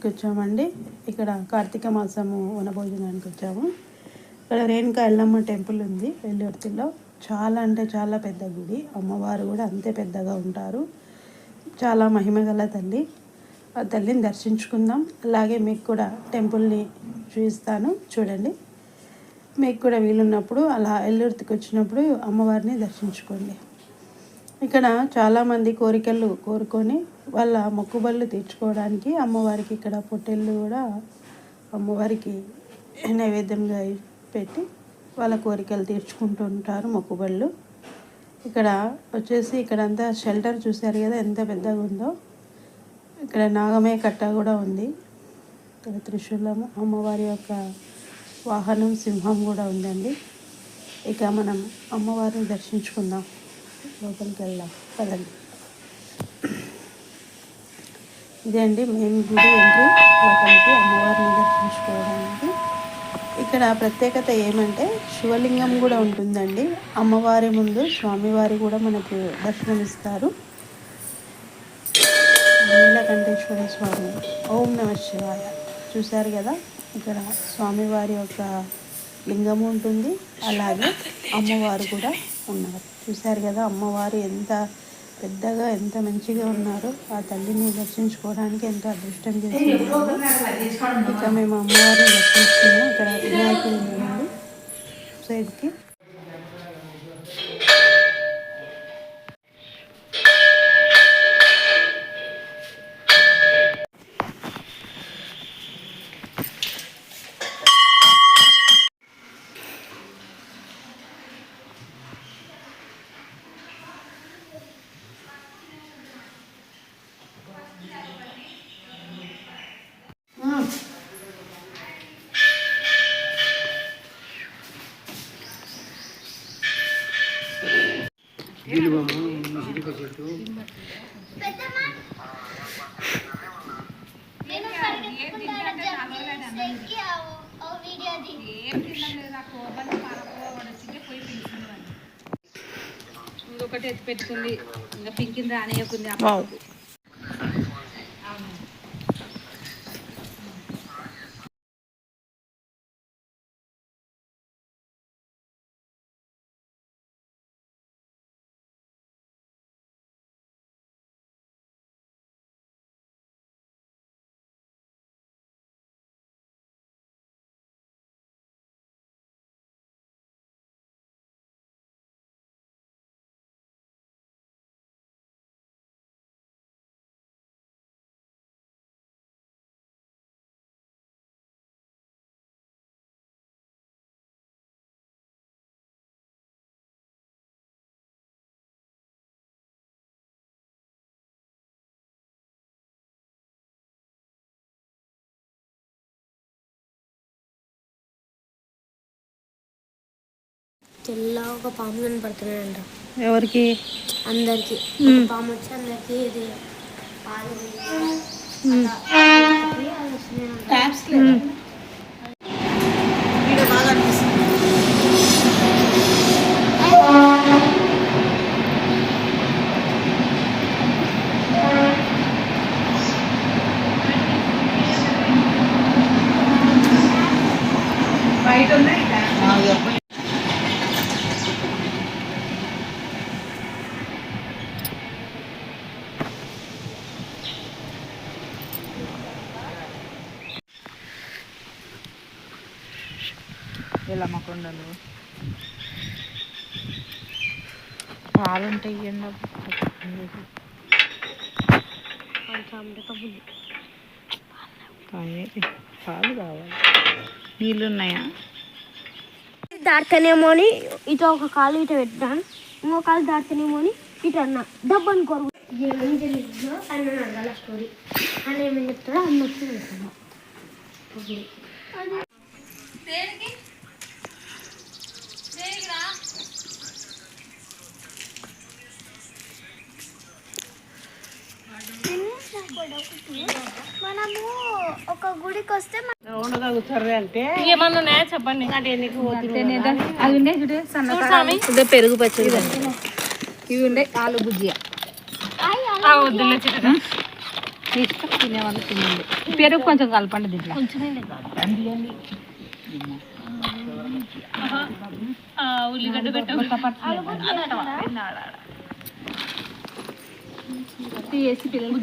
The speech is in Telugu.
ఎల్లుర్తికి వచ్చామండి. ఇక్కడ కార్తీక మాసము వనభోజనానికి వచ్చాము. ఇక్కడ రేణుకా ఎల్లమ్మ టెంపుల్ ఉంది ఎల్లుర్తిలో. చాలా అంటే చాలా పెద్ద గుడి. అమ్మవారు కూడా అంతే పెద్దగా ఉంటారు. చాలా మహిమగల తల్లి. ఆ తల్లిని దర్శించుకుందాం. అలాగే మీకు కూడా టెంపుల్ని చూపిస్తాను, చూడండి. మీకు కూడా వీలున్నప్పుడు అలా ఎల్లుర్తికి వచ్చినప్పుడు అమ్మవారిని దర్శించుకోండి. ఇక్కడ చాలామంది కోరికలు కోరుకొని వాళ్ళ మొక్కుబళ్ళు తీర్చుకోవడానికి అమ్మవారికి ఇక్కడ పొట్టెళ్ళు కూడా అమ్మవారికి నైవేద్యంగా పెట్టి వాళ్ళ కోరికలు తీర్చుకుంటూ ఉంటారు మొక్కుబళ్ళు. ఇక్కడ వచ్చేసి ఇక్కడంతా షెల్టర్ చూశారు కదా ఎంత పెద్దగా ఉందో. ఇక్కడ నాగమే కట్ట కూడా ఉంది. ఇక్కడ త్రిశూలము, అమ్మవారి యొక్క వాహనం సింహం కూడా ఉందండి. ఇక మనం అమ్మవారిని దర్శించుకుందాం. లోపలికి వెళ్దాం పదండి. ఇదే అండి మెయిన్ గుడి ఎంట్రీ. లోపలికి అమ్మవారిని దర్శించుకోవడానికి ఇక్కడ ప్రత్యేకత ఏమంటే శివలింగం కూడా ఉంటుందండి. అమ్మవారి ముందు స్వామివారి కూడా మనకు దర్శనమిస్తారు. నీలకంఠేశ్వర స్వామి, ఓం నమః శివాయ. చూశారు కదా, ఇక్కడ స్వామివారి యొక్క లింగము ఉంటుంది, అలాగే అమ్మవారు కూడా ఉన్నారు. చూశారు కదా అమ్మవారు ఎంత పెద్దగా ఎంత మంచిగా ఉన్నారో. ఆ తల్లిని దర్శించుకోవడానికి ఎంతో అదృష్టం చేస్తున్నాము. ఇక మేము అమ్మవారిని దర్శించుకున్నాం. ఇక్కడ వినాయకుడు ఉన్నాడు సైడ్కి. ఇంకొకటి ఎత్తి పెట్టుకుంది, ఇంకా పింకిని రానియకుంది. తెల్ల ఒక పాము కనపడుతున్నాడంట. ఎవరికి? అందరికి. పాము వచ్చి అందరికి ఇది బాగా అనిపిస్తుంది. బయట ఉన్నాయి ఎల్లమ్మ కొండలు. పాలు ఉంటాయి, పాలు కావాలి. నీళ్ళు ఉన్నాయా? దాడుతానేమో అని ఇటు ఒక కాలు ఇటు పెట్టాను, ఇంకో కాలు దాడుతానేమో అని ఇటు అన్నా డబ్బని కొరకు ఏం తెలియదు అని అడగాల స్టోరీ అని ఏమేమి చెప్తాడో అన్న వచ్చి వెళ్తాను. మనము ఒక గుడికి వస్తే అంటే ఏమన్నా చెప్పండి. అవి ఉండే చూడే సన్న పెరుగు పచ్చడి, ఇవి ఉండే ఆలు బుజ్జియా. ఇష్టం తినేవాళ్ళు తినండి. పెరుగు కొంచెం కలపండి దీంట్లో. ఉల్లిగడ్డ వేసి పిల్లలు